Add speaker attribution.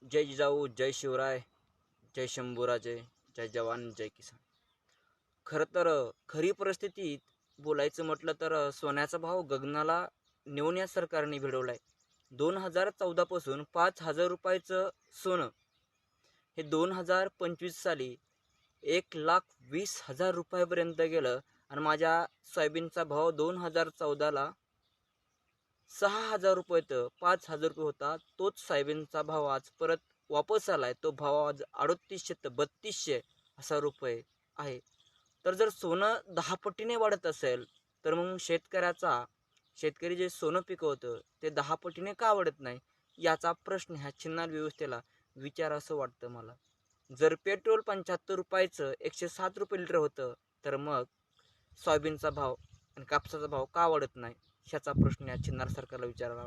Speaker 1: जय जिजाऊ, जय शिवराय, जय शंभूराजे, जय जवान, जय किसान. खरं तर खरी परिस्थितीत बोलायचं म्हटलं तर सोन्याचा भाव गगनाला नेऊन या सरकारने भिडवलाय. 2014 पासून 5,000 रुपयाचं सोनं हे 2025 साली 1,20,000 रुपयापर्यंत गेलं आणि माझ्या सोयाबीनचा भाव 2014ला 6,000 रुपये तर 5,000 रुपये होता. तोच सोयाबीनचा भाव आज परत वापस आलाय. तो भाव आज 3800 ते 3200 असा रुपये आहे. तर जर सोनं 10 पटीने वाढत असेल तर मग शेतकरी जे सोनं पिकवतं ते 10 पटीने का वाढत नाही, याचा प्रश्न ह्या छिन्नाल व्यवस्थेला विचारावंसं वाटतं मला. जर पेट्रोल 75 रुपयाचं 107 रुपये लिटर होतं तर मग सोयाबीनचा भाव आणि कापसाचा भाव का वाढत नाही, ह्याचा प्रश्न या छिन्नाल सरकारला विचारायला